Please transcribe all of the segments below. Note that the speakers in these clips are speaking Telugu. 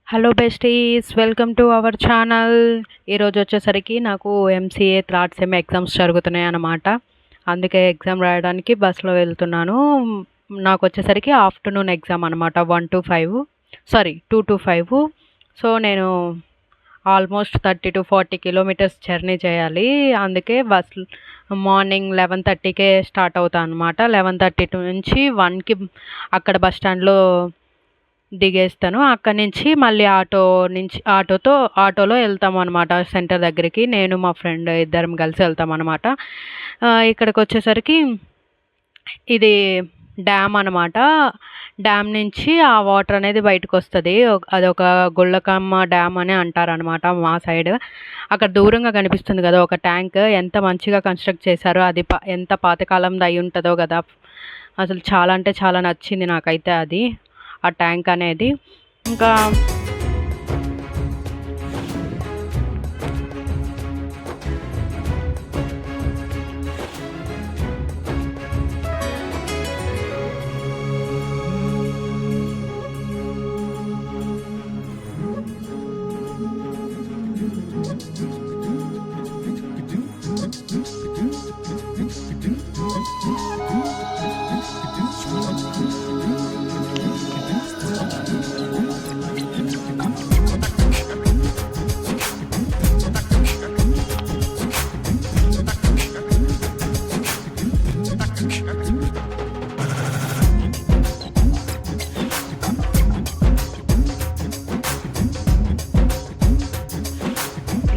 Hello besties, welcome to our channel. ఈరోజు వచ్చేసరికి నాకు ఎంసీఏ థర్డ్ సెమ్ ఎగ్జామ్స్ జరుగుతున్నాయి అన్నమాట. అందుకే ఎగ్జామ్ రాయడానికి బస్సులో వెళ్తున్నాను. నాకు వచ్చేసరికి ఆఫ్టర్నూన్ ఎగ్జామ్ అనమాట, 2 to 5. సో నేను ఆల్మోస్ట్ 30 to 40 కిలోమీటర్స్ జర్నీ చేయాలి. అందుకే మార్నింగ్ 11:30కే స్టార్ట్ అవుతాను అనమాట. 11:30 నుంచి 1కి అక్కడ బస్ స్టాండ్లో దిగేస్తాను. అక్కడి నుంచి మళ్ళీ ఆటోలో వెళ్తాము అనమాట సెంటర్ దగ్గరికి. నేను మా ఫ్రెండ్ ఇద్దరం కలిసి వెళ్తాం అనమాట. ఇక్కడికి వచ్చేసరికి ఇది డ్యామ్ అనమాట. డ్యామ్ నుంచి ఆ వాటర్ అనేది బయటకు వస్తుంది. అదొక గుళ్ళకమ్మ డ్యామ్ అని అంటారనమాట మా సైడ్. అక్కడ దూరంగా కనిపిస్తుంది కదా ఒక ట్యాంక్, ఎంత మంచిగా కన్స్ట్రక్ట్ చేశారో. అది ఎంత పాతకాలంది అయి ఉంటుందో కదా. అసలు చాలా అంటే చాలా నచ్చింది నాకైతే అది, ఆ ట్యాంక్ అనేది. ఇంకా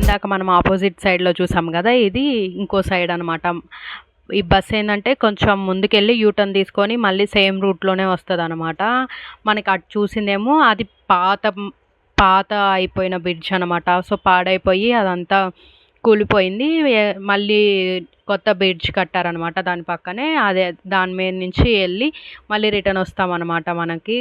ఇందాక మనం ఆపోజిట్ సైడ్లో చూసాం కదా, ఇది ఇంకో సైడ్ అనమాట. ఈ బస్ ఏంటంటే కొంచెం ముందుకెళ్ళి యూటర్న్ తీసుకొని మళ్ళీ సేమ్ రూట్లోనే వస్తుంది అనమాట. మనకి అటు చూసిందేమో అది పాత అయిపోయిన బ్రిడ్జ్ అనమాట. సో పాడైపోయి అదంతా కూలిపోయింది. మళ్ళీ కొత్త బ్రిడ్జ్ కట్టారనమాట దాని పక్కనే. అదే దాని మీద నుంచి వెళ్ళి మళ్ళీ రిటర్న్ వస్తామన్నమాట మనకి.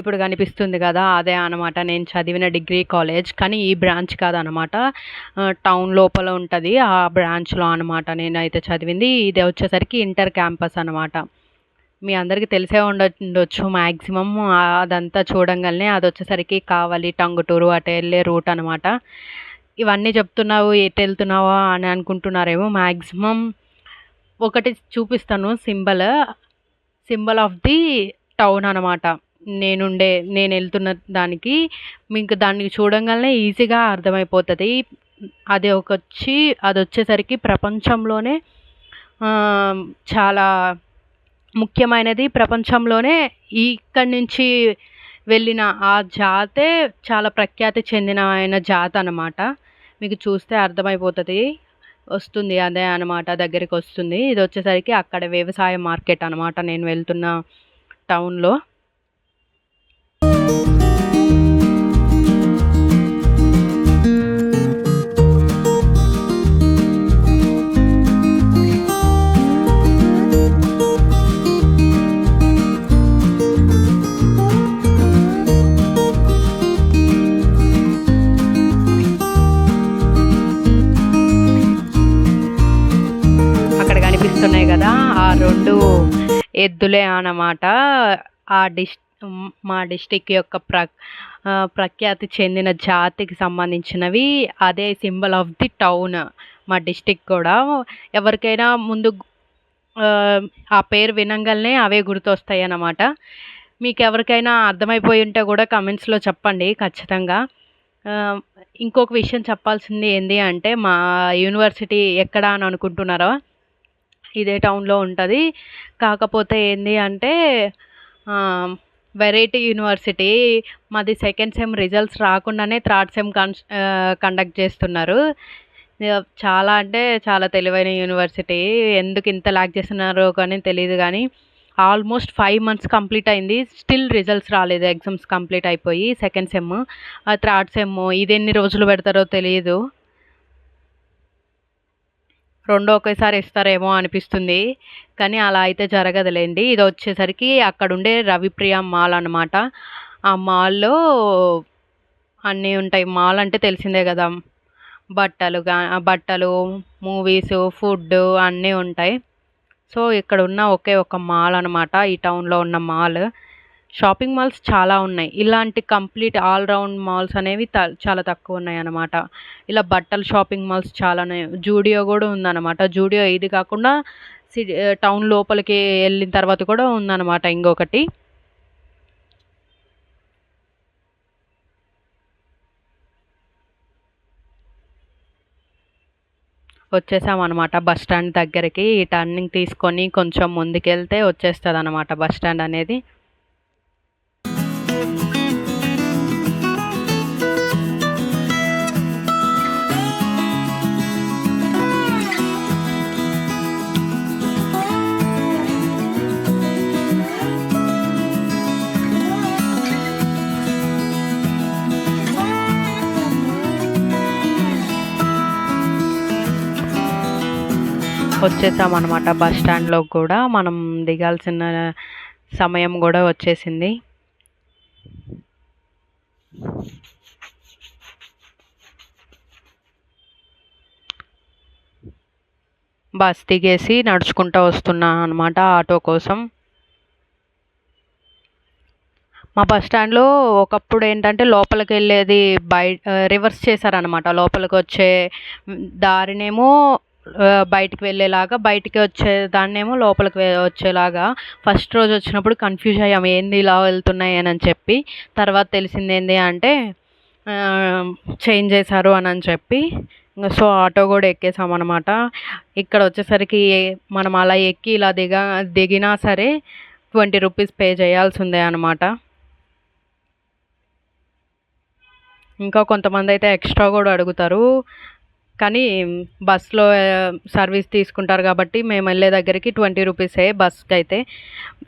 ఇప్పుడు కనిపిస్తుంది కదా, అదే అనమాట నేను చదివిన డిగ్రీ కాలేజ్. కానీ ఈ బ్రాంచ్ కాదనమాట, టౌన్ లోపల ఉంటుంది ఆ బ్రాంచ్లో అనమాట నేనైతే చదివింది. ఇది వచ్చేసరికి ఇంటర్ క్యాంపస్ అనమాట. మీ అందరికీ తెలిసే ఉండొచ్చు మ్యాక్సిమం. అదంతా చూడంగానే అది వచ్చేసరికి కావలి, టంగుటూరు అటు వెళ్ళే రూట్ అనమాట. ఇవన్నీ చెప్తున్నావు ఎటు వెళ్తున్నావా అని అనుకుంటున్నారేమో. మ్యాక్సిమం ఒకటి చూపిస్తాను, సింబల్ ఆఫ్ ది టౌన్ అనమాట. నేను వెళ్తున్న దానికి మీకు దానికి చూడంగానే ఈజీగా అర్థమైపోతుంది. అది వచ్చేసరికి ప్రపంచంలోనే చాలా ముఖ్యమైనది. ప్రపంచంలోనే ఇక్కడి నుంచి వెళ్ళిన ఆ జాతే చాలా ప్రఖ్యాతి చెందిన జాత అనమాట. మీకు చూస్తే అర్థమైపోతుంది. వస్తుంది అదే అనమాట, దగ్గరికి వస్తుంది. ఇది వచ్చేసరికి అక్కడ వ్యవసాయ మార్కెట్ అనమాట నేను వెళ్తున్న టౌన్లో. కనిపిస్తున్నాయి కదా, ఆ 2 ఎద్దులే అన్నమాట. మా డిస్టిక్ యొక్క ప్రఖ్యాతి చెందిన జాతికి సంబంధించినవి. అదే సింబల్ ఆఫ్ ది టౌన్ మా డిస్టిక్ కూడా. ఎవరికైనా ముందు ఆ పేరు వినంగానే అవే గుర్తొస్తాయి అన్నమాట. మీకు ఎవరికైనా అర్థమైపోయి ఉంటే కూడా కమెంట్స్లో చెప్పండి ఖచ్చితంగా. ఇంకొక విషయం చెప్పాల్సింది ఏంటి అంటే, మా యూనివర్సిటీ ఎక్కడ అని అనుకుంటున్నారో, ఇదే టౌన్లో ఉంటుంది. కాకపోతే ఏంటి అంటే వెరైటీ యూనివర్సిటీ. మాది సెకండ్ సెమ్ రిజల్ట్స్ రాకుండానే థర్డ్ సెమ్ కండక్ట్ చేస్తున్నారు. చాలా అంటే చాలా తెలివైన యూనివర్సిటీ. ఎందుకు ఇంత ల్యాక్ చేస్తున్నారో కానీ తెలియదు. కానీ ఆల్మోస్ట్ 5 మంత్స్ కంప్లీట్ అయింది. స్టిల్ రిజల్ట్స్ రాలేదు. ఎగ్జామ్స్ కంప్లీట్ అయిపోయి సెకండ్ సెమ్, థర్డ్ సెమ్ ఇదెన్ని రోజులు పెడతారో తెలీదు. రెండూ ఒకేసారి ఇస్తారేమో అనిపిస్తుంది. కానీ అలా అయితే జరగదులేండి. ఇదొచ్చేసరికి అక్కడుండే రవిప్రియ మాల్ అనమాట. ఆ మాల్‌లో అన్నీ ఉంటాయి. మాల్ అంటే తెలిసిందే గదా! బట్టలు, మూవీసు, ఫుడ్డు అన్నీ ఉంటాయి. సో, ఇక్కడున్న ఒకే ఒక మాల్ అనమాట. ఈ టౌన్‌లో ఉన్న మాల్. షాపింగ్ మాల్స్ చాలా ఉన్నాయి. ఇలాంటి కంప్లీట్ ఆల్ రౌండ్ మాల్స్ అనేవి చాలా తక్కువున్నాయనమాట. ఇలా బట్టల షాపింగ్ మాల్స్ చాలానే జూడియో గూడా ఉందనమాట. జూడియో ఇది కాకుండా టౌన్ లోపలికి ఎళ్ళిన తర్వాత కూడా ఉందనమాట ఇంకొకటి. వచ్చేసామనమాట బస్ స్టాండ్ దగ్గరికి. ఈ టర్నింగ్ తీసుకొని కొంచెం ముందుకెళ్తే వచ్చేస్తదనమాట బస్ స్టాండ్ అనేది. వచ్చేసామనమాట బస్ స్టాండ్‌లో కూడా. మనం దిగాల్సిన సమయం గూడా వచ్చేసింది. బస్ దిగేసి నడుచుకుంటా వస్తున్నాననమాట ఆటో కోసం. మా బస్ స్టాండ్‌లో ఒకప్పుడు ఏంటంటే లోపలికెళ్ళేది రివర్స్ చేశారనమాట. లోపలికొచ్చే దారినేమో బయటికి వెళ్ళేలాగా, బయటికి వచ్చేదాన్నేమో లోపలికి వచ్చేలాగా. ఫస్ట్ రోజు వచ్చినప్పుడు కన్‌ఫ్యూజ్ అయ్యాం. ఏంది ఇలా వెళ్తున్నాయి అని చెప్పి. తర్వాత తెలిసిందేంది అంటే చేంజ్ చేశారు అని చెప్పి. సో, ఆటో కూడా ఎక్కేసామనమాట. ఇక్కడ వచ్చేసరికి మనం అలా ఎక్కి ఇలా దిగినా సరే 20 రూపీస్ పే చేయాల్సిందే అనమాట. ఇంకా కొంతమందయితే ఎక్స్ట్రా కూడా అడుగుతారు. కానీ బస్‌లో సర్వీస్ తీసుకుంటారు కాబట్టి మేమెళ్ళే దగ్గరికి 20 రూపీసే బస్‌కైతే.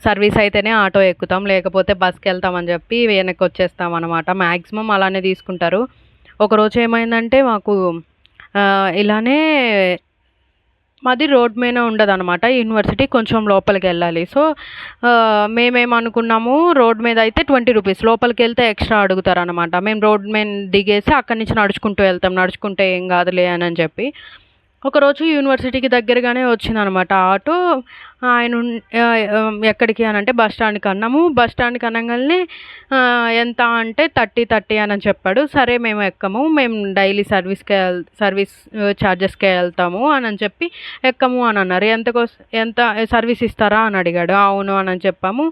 సర్వీస్ అయితేనే ఆటో ఎక్కుతాం. లేకపోతే బస్‌కెళ్తామని చెప్పి వెనక్కొచ్చేస్తామనమాట. మ్యాక్సిమం అలానే తీసుకుంటారు. ఒకరోజు ఏమైందంటే మాకు ఇలానే మాది రోడ్ మీన ఉండదనమాట. యూనివర్సిటీ కొంచెం లోపలికెళ్ళాలి. సో, మేమేమనుకున్నాము రోడ్ మీద అయితే 20 రూపీస్. లోపలికెళ్తే ఎక్స్ట్రా అడుగుతారనమాట. మేము రోడ్ మీద దిగేసి అక్కడి నుంచి నడుచుకుంటూ వెళ్తాం. నడుచుకుంటే ఏం కాదులే అని చెప్పి. ఒకరోజు యూనివర్సిటీకి దగ్గరగానే వచ్చిందనమాట ఆటో. ఎక్కడికి అనంటే బస్ స్టాండ్‌కి అన్నాము. బస్ స్టాండ్‌కి అనంగాల్నే ఎంత అంటే 30 అని చెప్పాడు. సరే మేము ఎక్కము. మేము డైలీ సర్వీస్ చార్జెస్‌కే వెళ్తాము అని చెప్పి ఎక్కము అని అన్నారు. ఎంత సర్వీస్ ఇస్తారా అని అడిగాడు. అవును అని చెప్పాము.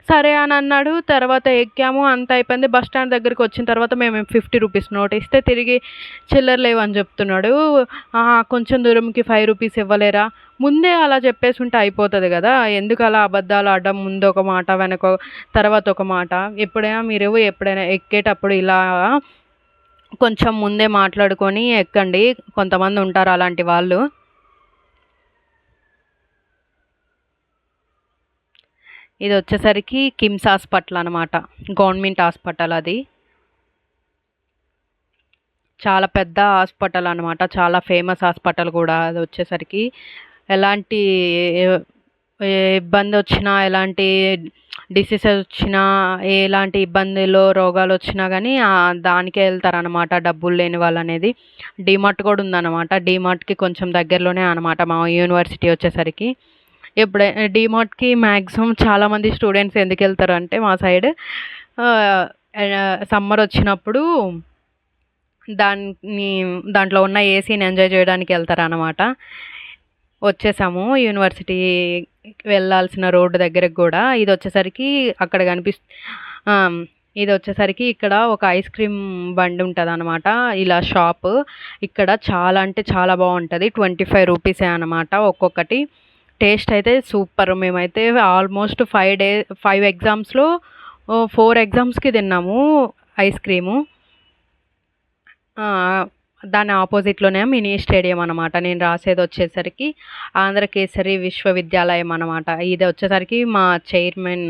సరే అని అన్నాడు. తర్వాత ఎక్కాము. అంతా అయిపోయింది. బస్ స్టాండ్ దగ్గరికి వచ్చిన తర్వాత మేము 50 రూపీస్ నోట్ ఇస్తే తిరిగి చిల్లర లేవని చెప్తున్నాడు. కొంచెం దూరంకి 5 రూపీస్ ఇవ్వలేరా? ముందే అలా చెప్పేసుంటే అయిపోతది గదా! ఎందుకు అలా అబద్ధాలు ఆడడం? ముందు ఒక మాట, తర్వాత ఒక మాట. ఎప్పుడైనా ఎక్కేటప్పుడు ఇలా కొంచెం ముందే మాట్లాడుకొని ఎక్కండి. కొంతమంది ఉంటారు అలాంటి వాళ్ళు. ఇదొచ్చేసరికి కిమ్స్ హాస్పిటల్ అనమాట. గవర్నమెంట్ హాస్పిటల్ అది. చాలా పెద్ద హాస్పిటల్ అనమాట. చాలా ఫేమస్ హాస్పిటల్ గూడా అదొచ్చేసరికి. ఎలాంటి ఇబ్బందొచ్చినా, ఎలాంటి డిసీజెస్ వచ్చినా, ఎలాంటి రోగాలొచ్చినా గానీ దానికే ఎళ్తారనమాట డబ్బులు లేని వాళ్ళనేది. డీమార్ట్ కూడా ఉందనమాట. డీమార్ట్‌కి కొంచెం దగ్గరలోనే అనమాట మా యూనివర్సిటీ వచ్చేసరికి. డీమార్ట్‌కి మ్యాక్సిమం చాలామంది స్టూడెంట్స్ ఎందుకెళ్తారంటే మా సైడ్ సమ్మర్ వచ్చినప్పుడు దాంట్లో ఉన్న ఏసీని ఎంజాయ్ చేయడానికి ఎళ్తారనమాట. వచ్చేసాము యూనివర్సిటీకి వెళ్ళాల్సిన రోడ్డు దగ్గరకి గూడా. ఇదొచ్చేసరికి అక్కడ ఇదొచ్చేసరికి ఇక్కడ ఒక ఐస్ క్రీమ్ బండి ఉంటదనమాట. ఇలా షాపు. ఇక్కడ చాలా అంటే చాలా బావుంటది. 25 రూపీసే అనమాట ఒక్కొక్కటి. టేస్ట్ అయితే సూపర్. మేమైతే ఆల్మోస్ట్ 5 ఎగ్జామ్స్‌లో 4 ఎగ్జామ్స్‌కి తిన్నాము ఐస్ క్రీము. దాని ఆపోజిట్లోనే మినీ స్టేడియం అనమాట. నేను రాసేది వచ్చేసరికి ఆంధ్రకేసరి విశ్వవిద్యాలయం అనమాట. ఇది వచ్చేసరికి మా చైర్మన్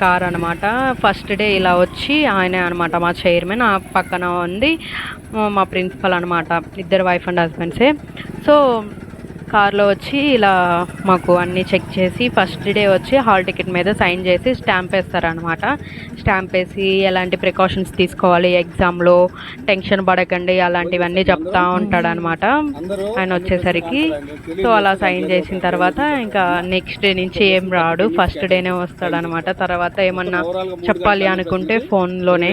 కార్ అనమాట. ఫస్ట్ డే ఇలా వచ్చి ఆయనే అనమాట మా చైర్మన్. ఆ పక్కన ఉంది మా ప్రిన్సిపల్ అనమాట. ఇద్దరు వైఫ్ అండ్ హస్బెండ్సే. సో కార్లో వచ్చి ఇలా మాకు అన్నీ చెక్ చేసి ఫస్ట్ డే వచ్చి హాల్ టికెట్ మీద సైన్ చేసి స్టాంప్ వేస్తారనమాట. స్టాంప్ వేసి ఎలాంటి ప్రికాషన్స్ తీసుకోవాలి, ఎగ్జామ్లో టెన్షన్ పడకండి అలాంటివన్నీ చెప్తా ఉంటాడనమాట ఆయన వచ్చేసరికి. సో అలా సైన్ చేసిన తర్వాత ఇంకా నెక్స్ట్ డే నుంచి ఏం రాడు, ఫస్ట్ డేనే వస్తాడనమాట. తర్వాత ఏమన్నా చెప్పాలి అనుకుంటే ఫోన్లోనే.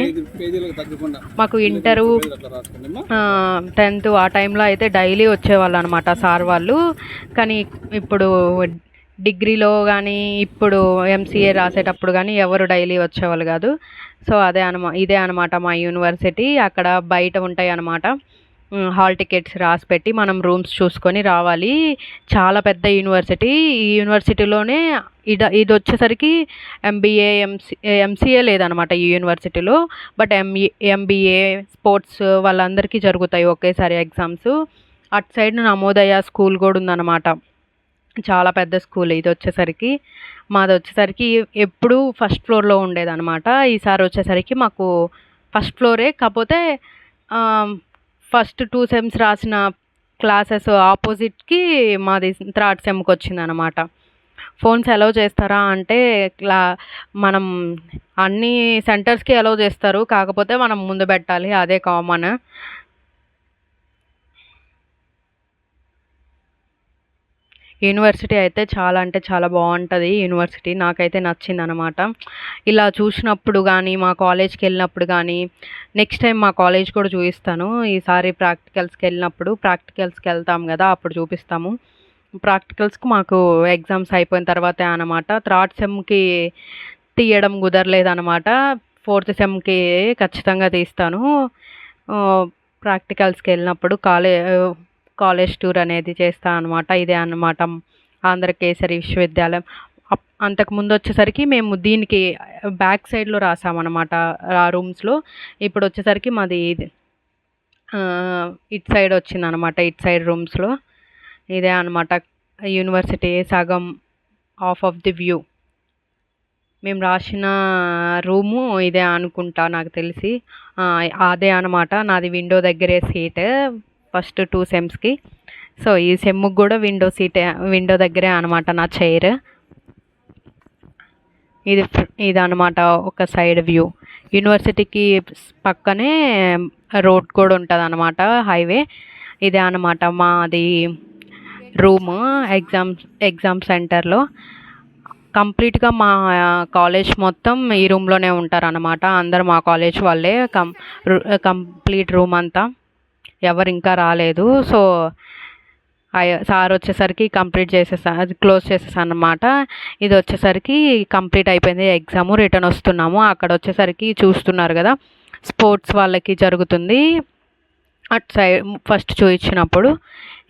మాకు ఇంటరు 10th ఆ టైంలో అయితే డైలీ వచ్చేవాళ్ళు అనమాట సార్ వాళ్ళు. కానీ ఇప్పుడు డిగ్రీలో కానీ ఇప్పుడు ఎంసీఏ రాసేటప్పుడు కానీ ఎవరు డైలీ వచ్చేవాళ్ళు కాదు. సో ఇదే అనమాట మా యూనివర్సిటీ. అక్కడ బయట ఉంటాయి అన్నమాట హాల్ టికెట్స్ రాసి పెట్టి మనం రూమ్స్ చూసుకొని రావాలి. చాలా పెద్ద యూనివర్సిటీ. ఈ యూనివర్సిటీలోనే ఇది వచ్చేసరికి ఎంబీఏ ఎంసీఏ లేదనమాట ఈ యూనివర్సిటీలో. బట్ ఎంబీఏ స్పోర్ట్స్ వాళ్ళందరికీ జరుగుతాయి ఒకేసారి ఎగ్జామ్స్. అటు సైడ్ నమోదయ స్కూల్ కూడా ఉందన్నమాట. చాలా పెద్ద స్కూల్ ఇది వచ్చేసరికి. మాది వచ్చేసరికి ఎప్పుడు ఫస్ట్ ఫ్లోర్లో ఉండేదన్నమాట. ఈసారి వచ్చేసరికి మాకు ఫస్ట్ ఫ్లోరే, కాకపోతే ఫస్ట్ 2 సెమ్స్ రాసిన క్లాసెస్ ఆపోజిట్కి మాది 3rd సెమ్కి వచ్చిందనమాట. ఫోన్స్ అలౌ చేస్తారా అంటే మనం అన్ని సెంటర్స్కి అలౌ చేస్తారు, కాకపోతే మనం ముందు పెట్టాలి, అదే కామన్. యూనివర్సిటీ అయితే చాలా అంటే చాలా బాగుంటుంది. యూనివర్సిటీ నాకైతే నచ్చిందనమాట. ఇలా చూసినప్పుడు కానీ మా కాలేజ్కి వెళ్ళినప్పుడు కానీ, నెక్స్ట్ టైం మా కాలేజ్ కూడా చూపిస్తాను. ఈసారి ప్రాక్టికల్స్కి వెళ్తాం కదా అప్పుడు చూపిస్తాము. ప్రాక్టికల్స్కి మాకు ఎగ్జామ్స్ అయిపోయిన తర్వాతే అనమాట. 3rd సెమ్కి తీయడం కుదరలేదనమాట. 4th సెమ్కి ఖచ్చితంగా తీస్తాను. ప్రాక్టికల్స్కి వెళ్ళినప్పుడు కాలేజ్ టూర్ అనేది చేస్తాను అనమాట. ఇదే అన్నమాట ఆంధ్రకేసరి విశ్వవిద్యాలయం. అంతకుముందు వచ్చేసరికి మేము దీనికి బ్యాక్ సైడ్లో రాసామన్నమాట ఆ రూమ్స్లో. ఇప్పుడు వచ్చేసరికి మాది ఇటు సైడ్ వచ్చిందనమాట, ఇటు సైడ్ రూమ్స్లో. ఇదే అనమాట యూనివర్సిటీ సగం ఆఫ్ ది వ్యూ. మేము రాసిన రూము ఇదే అనుకుంటా నాకు తెలిసి. అదే అనమాట నాది విండో దగ్గరే సీట్ ఫస్ట్ 2 సెమ్స్కి. సో ఈ సెమ్కి కూడా విండో దగ్గరే అనమాట నా చైర్. ఇది అనమాట ఒక సైడ్ వ్యూ. యూనివర్సిటీకి పక్కనే రోడ్ కూడా ఉంటుంది అనమాట, హైవే. ఇదే అనమాట మాది రూమ్ ఎగ్జామ్ సెంటర్లో. కంప్లీట్గా మా కాలేజ్ మొత్తం ఈ రూమ్లోనే ఉంటారనమాట. అందరు మా కాలేజ్ వాళ్ళే. కంప్లీట్ రూమ్ అంతా ఎవరు ఇంకా రాలేదు. సో సార్ వచ్చేసరికి క్లోజ్ చేసేసాను అనమాట. ఇది వచ్చేసరికి కంప్లీట్ అయిపోయింది ఎగ్జాము, రిటర్న్ వస్తున్నాము. అక్కడ వచ్చేసరికి చూస్తున్నారు కదా స్పోర్ట్స్ వాళ్ళకి జరుగుతుంది. అటు సైడ్ ఫస్ట్ చూపించినప్పుడు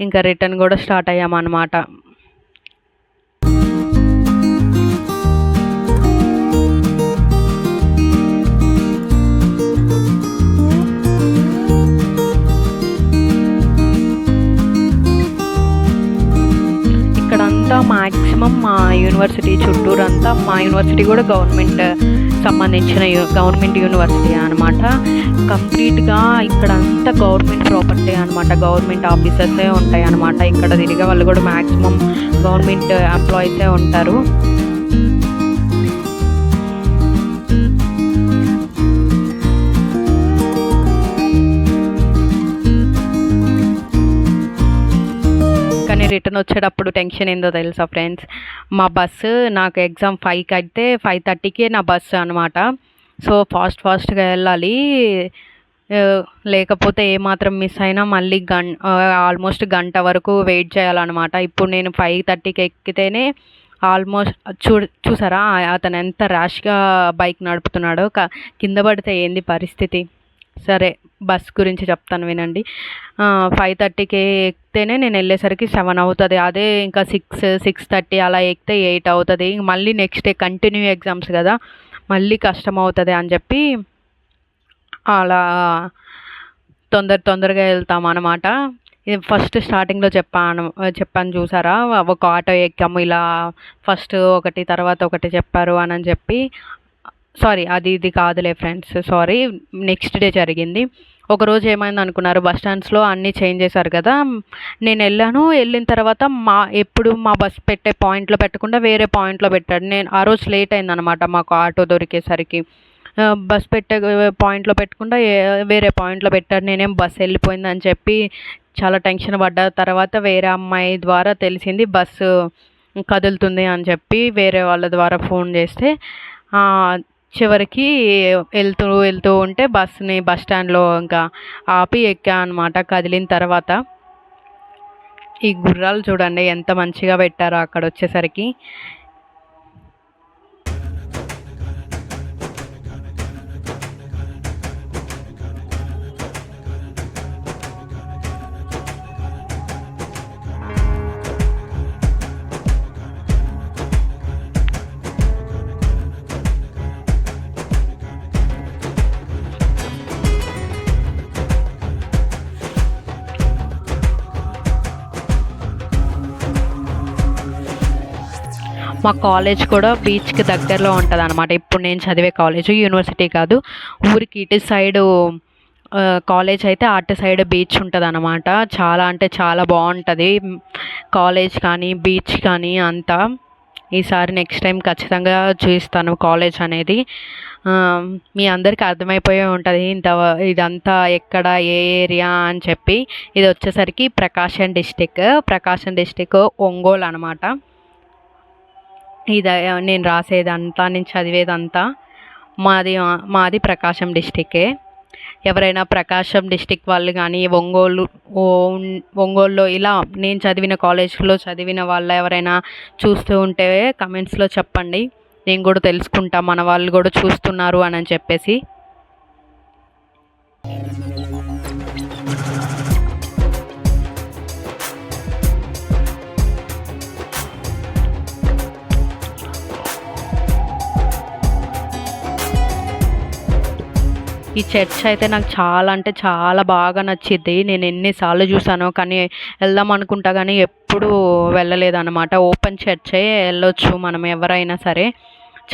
ఇంకా రిటర్న్ కూడా స్టార్ట్ అయ్యామన్నమాట. మ్యాక్సిమం మా యూనివర్సిటీ చుట్టూరంతా, మా యూనివర్సిటీ కూడా సంబంధించిన గవర్నమెంట్ యూనివర్సిటీ అనమాట. కంప్లీట్గా ఇక్కడంతా గవర్నమెంట్ ప్రాపర్టీ అనమాట. గవర్నమెంట్ ఆఫీసర్సే ఉంటాయి అనమాట. ఇక్కడ తిరిగే వాళ్ళు కూడా మ్యాక్సిమం గవర్నమెంట్ ఎంప్లాయీసే ఉంటారు. రిటర్న్ వచ్చేటప్పుడు టెన్షన్ ఏందో తెలుసా ఫ్రెండ్స్, మా బస్సు నాకు ఎగ్జామ్ 5కి అయితే 5:30కే నా బస్సు అనమాట. సో ఫాస్ట్గా వెళ్ళాలి, లేకపోతే ఏమాత్రం మిస్ అయినా మళ్ళీ ఆల్మోస్ట్ గంట వరకు వెయిట్ చేయాలన్నమాట. ఇప్పుడు నేను 5:30కి ఎక్కితేనే ఆల్మోస్ట్ చూసారా అతను ఎంత ర్యాష్గా బైక్ నడుపుతున్నాడో. కింద పడితే ఏంది పరిస్థితి. సరే బస్ గురించి చెప్తాను వినండి. 5:30కి ఎక్కితేనే నేను వెళ్ళేసరికి 7 అవుతుంది. అదే ఇంకా 6:30 అలా ఎక్కితే 8 అవుతుంది. మళ్ళీ నెక్స్ట్ డే కంటిన్యూ ఎగ్జామ్స్ కదా, మళ్ళీ కష్టం అవుతుంది అని చెప్పి అలా తొందరగా వెళ్తామనమాట. ఇది ఫస్ట్ స్టార్టింగ్‌లో చెప్పాను చూసారా? ఒక ఆటో ఎక్కాము ఇలా ఫస్ట్ ఒకటి, తర్వాత ఒకటి చెప్పారు అనని చెప్పి. సారీ అది ఇది కాదులే ఫ్రెండ్స్, సారీ. నెక్స్ట్ డే జరిగింది. ఒకరోజు ఏమైందనుకున్నారు, బస్ స్టాండ్స్‌లో అన్నీ చేంజ్ చేశారు కదా! నేనెళ్ళాను. వెళ్ళిన తర్వాత ఎప్పుడు మా బస్ పెట్టే పాయింట్‌లో పెట్టకుండా వేరే పాయింట్‌లో పెట్టాడు. నేను ఆ రోజు లేట్ అయిందనమాట మాకు ఆటో దొరికేసరికి. బస్ పెట్టే పాయింట్‌లో పెట్టకుండా వేరే పాయింట్‌లో పెట్టాడు. నేనేం బస్ వెళ్ళిపోయిందని చెప్పి చాలా టెన్షన్ పడ్డా. తర్వాత వేరే అమ్మాయి ద్వారా తెలిసింది బస్సు కదులుతుంది అని చెప్పి వేరే వాళ్ళ ద్వారా ఫోన్ చేస్తే చివరికి వెళ్తూ ఉంటే బస్సుని బస్ స్టాండ్‌లో ఇంకా ఆపి ఎక్కా అనమాట కదిలిన తర్వాత. ఈ గుర్రాలు చూడండి ఎంత మంచిగా పెట్టారో అక్కడొచ్చేసరికి. మా కాలేజ్ కూడా బీచ్‌కి దగ్గరలో ఉంటదనమాట. ఇప్పుడు నేను చదివే కాలేజు యూనివర్సిటీ కాదు. ఊరికి ఇటు సైడు కాలేజ్ అయితే అటు సైడ్ బీచ్ ఉంటదనమాట. చాలా అంటే చాలా బావుంటది. కాలేజ్ కానీ, బీచ్ కానీ అంతా. ఈసారి నెక్స్ట్ టైం ఖచ్చితంగా చూపిస్తాను కాలేజ్ అనేది. మీ అందరికీ అర్థమైపోయే ఉంటది ఇదంతా ఎక్కడ, ఏ ఏరియా అని చెప్పి. ఇది వచ్చేసరికి ప్రకాశం డిస్టిక్ ఒంగోలు అనమాట. ఇది నేను రాసేదంతా, నేను చదివేదంతా మాది ప్రకాశం డిస్టిక్కే. ఎవరైనా ప్రకాశం డిస్టిక్ వాళ్ళు కానీ ఒంగోలులో ఇలా నేను చదివిన కాలేజ్లో చదివిన వాళ్ళు ఎవరైనా చూస్తూ ఉంటే కమెంట్స్లో చెప్పండి. నేను కూడా తెలుసుకుంటా మన వాళ్ళు కూడా చూస్తున్నారు అని చెప్పేసి. ఈ చర్చ్ అయితే నాకు చాలా అంటే చాలా బాగా నచ్చింది. నేను ఎన్నిసార్లు చూసానో కానీ వెళ్దాం అనుకుంటా కానీ ఎప్పుడూ వెళ్ళలేదన్నమాట. ఓపెన్ చర్చే వెళ్ళొచ్చు మనం ఎవరైనా సరే.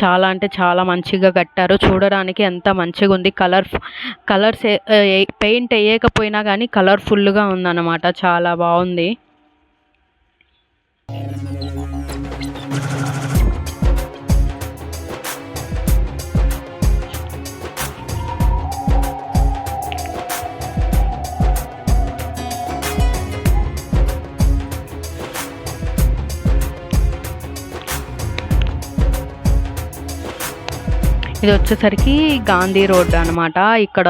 చాలా అంటే చాలా మంచిగా కట్టారు. చూడడానికి ఎంత మంచిగా ఉంది. కలర్స్ పెయింట్ వేయకపోయినా కానీ కలర్ఫుల్గా ఉందన్నమాట. చాలా బాగుంది. ఇది వచ్చేసరికి గాంధీ రోడ్ అనమాట. ఇక్కడ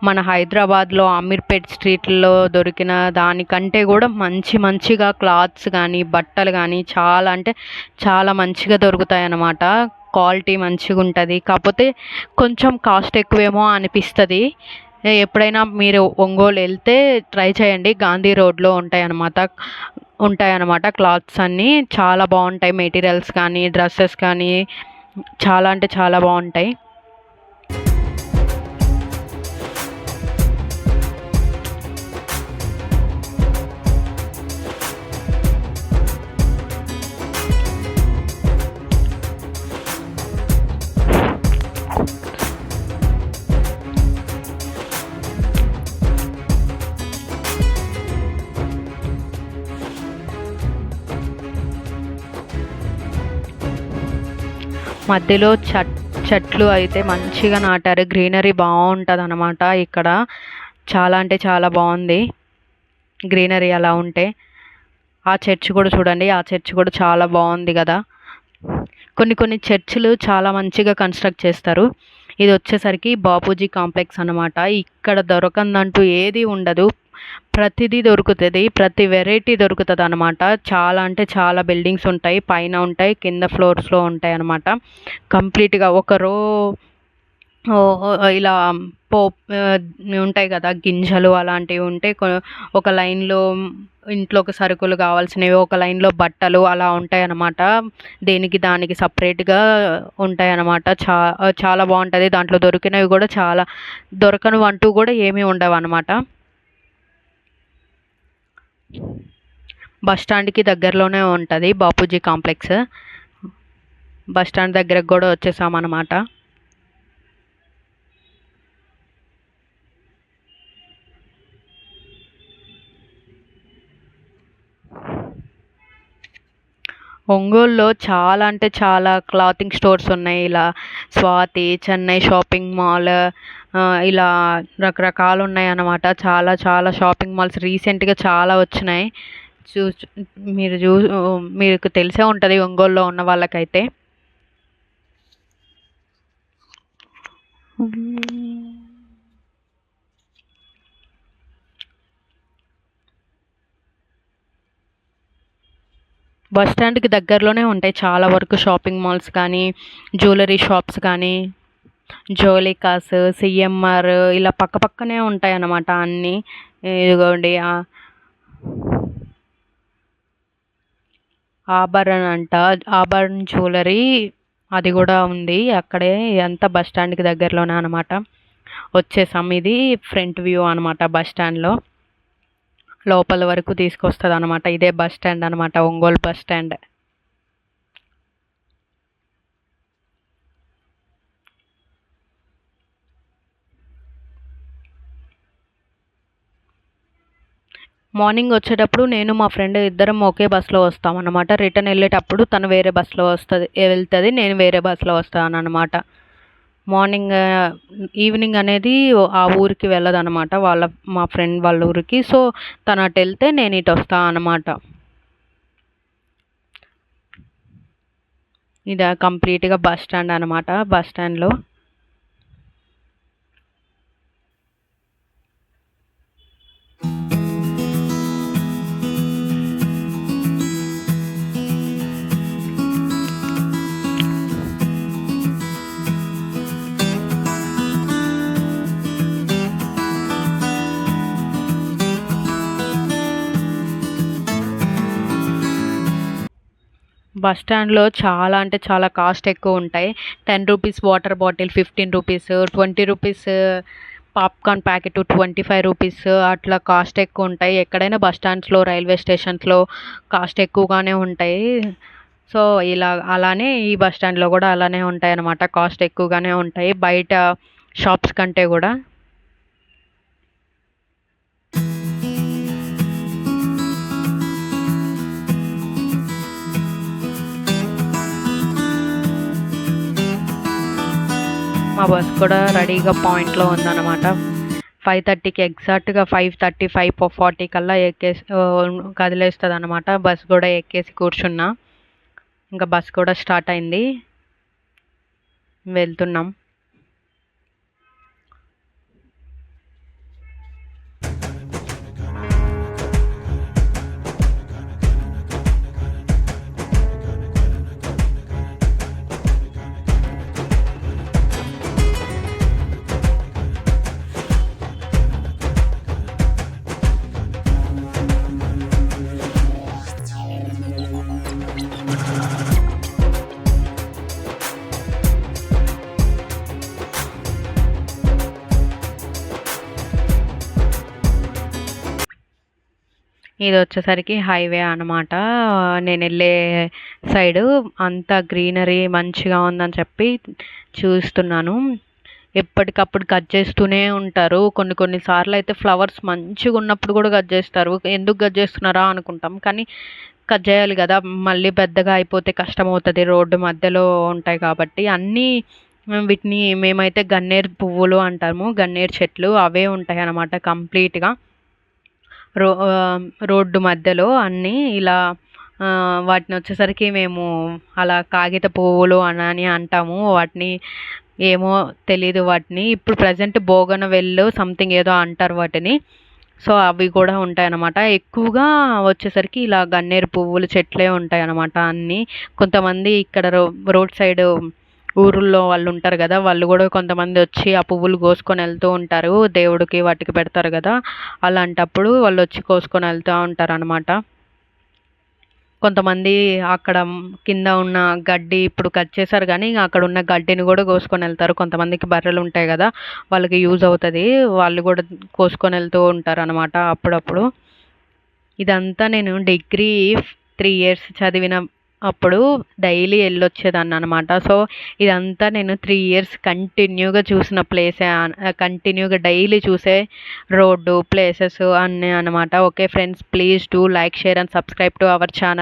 మన హైదరాబాద్లో అమీర్పేట్ స్ట్రీట్లో దొరికిన దానికంటే కూడా మంచిగా క్లాత్స్ కానీ బట్టలు కానీ చాలా అంటే చాలా మంచిగా దొరుకుతాయి అన్నమాట. క్వాలిటీ మంచిగా ఉంటుంది. కాకపోతే కొంచెం కాస్ట్ ఎక్కువేమో అనిపిస్తుంది. ఎప్పుడైనా మీరు ఒంగోలు వెళ్తే ట్రై చేయండి. గాంధీ రోడ్లో ఉంటాయన్నమాట క్లాత్స్ అన్నీ చాలా బాగుంటాయి. మెటీరియల్స్ కానీ డ్రెస్సెస్ కానీ చాలా అంటే చాలా బాగుంటాయి. మధ్యలో చెట్లు అయితే మంచిగా నాటారు. గ్రీనరీ బాగుంటుంది అన్నమాట. ఇక్కడ చాలా అంటే చాలా బాగుంది గ్రీనరీ అలా ఉంటే. ఆ చర్చ్ కూడా చూడండి, ఆ చర్చ్ కూడా చాలా బాగుంది కదా. కొన్ని చర్చిలు చాలా మంచిగా కన్స్ట్రక్ట్ చేస్తారు. ఇది వచ్చేసరికి బాపూజీ కాంప్లెక్స్ అన్నమాట. ఇక్కడ దొరకందంటూ ఏది ఉండదు. ప్రతిదీ దొరుకుతుంది. ప్రతి వెరైటీ దొరుకుతుంది అనమాట. చాలా అంటే చాలా బిల్డింగ్స్ ఉంటాయి. పైన ఉంటాయి, కింద ఫ్లోర్స్లో ఉంటాయి అన్నమాట. కంప్లీట్గా ఒక రో ఇలా ఉంటాయి కదా గింజలు అలాంటివి ఉంటే ఒక లైన్లో ఇంట్లోకి సరుకులు కావాల్సినవి, ఒక లైన్లో బట్టలు అలా ఉంటాయి అన్నమాట. దానికి సపరేట్గా ఉంటాయి అన్నమాట. చాలా బాగుంటుంది. దాంట్లో దొరికినవి కూడా దొరకనివి అంటూ కూడా ఏమీ ఉండవు అన్నమాట. బస్ స్టాండ్కి దగ్గరలోనే ఉంటుంది బాపూజీ కాంప్లెక్స్. బస్ స్టాండ్ దగ్గరకు కూడా వచ్చేసామన్నమాట. ఒంగోలులో చాలా అంటే చాలా క్లాతింగ్ స్టోర్స్ ఉన్నాయి. ఇలా స్వాతి, చెన్నై షాపింగ్ మాల్, ఇలా రకరకాలు ఉన్నాయి అన్నమాట. చాలా చాలా షాపింగ్ మాల్స్ రీసెంట్గా చాలా వచ్చినాయి. చూ మీరు మీకు తెలిసే ఉంటుంది ఒంగోలులో ఉన్న వాళ్ళకైతే. బస్ స్టాండ్కి దగ్గరలోనే ఉంటాయి చాలా వరకు షాపింగ్ మాల్స్ కానీ, జ్యువెలరీ షాప్స్ కానీ, జోలికాస్, సిఎంఆర్ ఇలా పక్క పక్కనే ఉంటాయి అన్నమాట అన్నీ. ఇదిగోండి ఆభరణ్ అంట, ఆభరణ్ జ్యువెలరీ అది కూడా ఉంది అక్కడే. అంతా బస్ స్టాండ్కి దగ్గరలోనే అనమాట. వచ్చేసాం. ఇది ఫ్రంట్ వ్యూ అనమాట బస్ స్టాండ్లో. లోపల వరకు తీసుకొస్తుంది అనమాట. ఇదే బస్ స్టాండ్ అనమాట, ఒంగోలు బస్ స్టాండ్. మార్నింగ్ వచ్చేటప్పుడు నేను మా ఫ్రెండ్ ఇద్దరం ఒకే బస్సులో వస్తాం అనమాట. రిటర్న్ వెళ్ళేటప్పుడు తను వేరే బస్సులో వెళ్తుంది, నేను వేరే బస్సులో వస్తాను అనమాట. మార్నింగ్ ఈవినింగ్ అనేది ఆ ఊరికి వెళ్ళదన్నమాట, మా ఫ్రెండ్ వాళ్ళ ఊరికి. సో తను అటు వెళ్తే నేను ఇటు వస్తాను అనమాట. ఇది కంప్లీట్గా బస్ స్టాండ్ అనమాట. బస్ స్టాండ్లో బస్ స్టాండ్లో చాలా అంటే చాలా కాస్ట్ ఎక్కువ ఉంటాయి. 10 rupees water bottle 15 rupees, 20 rupees popcorn packet 25 rupees, అట్లా కాస్ట్ ఎక్కువ ఉంటాయి. ఎక్కడైనా బస్ స్టాండ్స్లో, రైల్వే స్టేషన్స్లో కాస్ట్ ఎక్కువగానే ఉంటాయి. సో అలానే ఈ బస్ స్టాండ్లో కూడా అలానే ఉంటాయి అన్నమాట. కాస్ట్ ఎక్కువగానే ఉంటాయి బయట షాప్స్ కంటే కూడా. మా బస్ కూడా రెడీగా పాయింట్లో ఉందన్నమాట. 5:30కి ఎగ్జాక్ట్గా 5:30, 5:40 కల్లా కదిలేస్తుంది అనమాట. బస్ కూడా ఎక్కేసి కూర్చున్నా. ఇంకా బస్ కూడా స్టార్ట్ అయింది, వెళ్తున్నాం. ఇది వచ్చేసరికి హైవే అనమాట. నేను వెళ్ళే సైడు అంతా గ్రీనరీ మంచిగా ఉందని చెప్పి చూస్తున్నాను. ఎప్పటికప్పుడు కట్ చేస్తూనే ఉంటారు. కొన్ని సార్లు అయితే ఫ్లవర్స్ మంచిగా ఉన్నప్పుడు కూడా కట్ చేస్తారు. ఎందుకు కట్ చేస్తున్నారా అనుకుంటాం, కానీ కట్ చేయాలి కదా, మళ్ళీ పెద్దగా అయిపోతే కష్టం అవుతుంది. రోడ్డు మధ్యలో ఉంటాయి కాబట్టి అన్నీ వీటిని మేమైతే గన్నేరు పువ్వులు అంటాము, గన్నేరు చెట్లు అవే ఉంటాయి అన్నమాట కంప్లీట్గా రోడ్డు మధ్యలో అన్నీ ఇలా. వాటిని వచ్చేసరికి మేము అలా కాగిత పువ్వులు అని అంటాము వాటిని. ఏమో తెలీదు వాటిని. ఇప్పుడు ప్రజెంట్ బోగనవెల్లు సంథింగ్ ఏదో అంటారు వాటిని. సో అవి కూడా ఉంటాయి అన్నమాట. ఎక్కువగా వచ్చేసరికి ఇలా గన్నేరు పువ్వులు చెట్లే ఉంటాయి అన్నమాట అన్నీ. కొంతమంది ఇక్కడ రోడ్ సైడ్ ఊరుల్లో వాళ్ళు ఉంటారు కదా, వాళ్ళు కూడా కొంతమంది వచ్చి ఆ పువ్వులు కోసుకొని వెళ్తూ ఉంటారు. దేవుడికి వాటికి పెడతారు కదా, అలాంటప్పుడు వాళ్ళు వచ్చి కోసుకొని వెళ్తూ ఉంటారు అనమాట. కొంతమంది అక్కడ కింద ఉన్న గడ్డి ఇప్పుడు కట్ చేశారు కానీ అక్కడ ఉన్న గడ్డిని కూడా కోసుకొని వెళ్తారు. కొంతమందికి బర్రెలు ఉంటాయి కదా, వాళ్ళకి యూజ్ అవుతుంది, వాళ్ళు కూడా కోసుకొని వెళ్తూ ఉంటారు అనమాట అప్పుడప్పుడు. ఇదంతా నేను డిగ్రీ 3 ఇయర్స్ చదివిన అప్పుడు డైలీ ఎళ్ళొచ్చేదాన్ని అనమాట. సో, ఇదంతా నేను 3 ఇయర్స్ కంటిన్యూగా చూసిన ప్లేసే కంటిన్యూగా డైలీ చూసే రోడ్డు, ప్లేసెస్ అన్నీ అనమాట. Okay friends, please do like, share and subscribe to our channel.